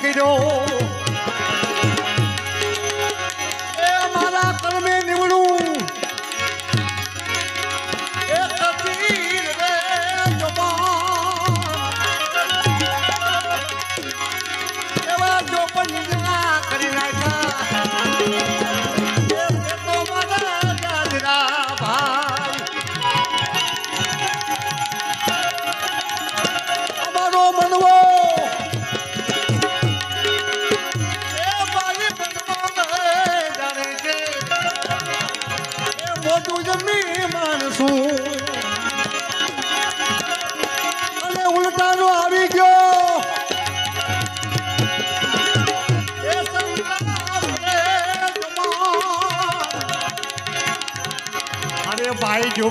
કર્યો એ મારા કર્મે નીવડું એ કબીર રે જવાન એવા જો પણ નિજના કરી નાખ્યા એ તો મારા દાદરા ભાઈ અમારો મનવો મોટું જમી માનશું અને ઉલટાનો આવી ગયો એ અરે ભાઈ જો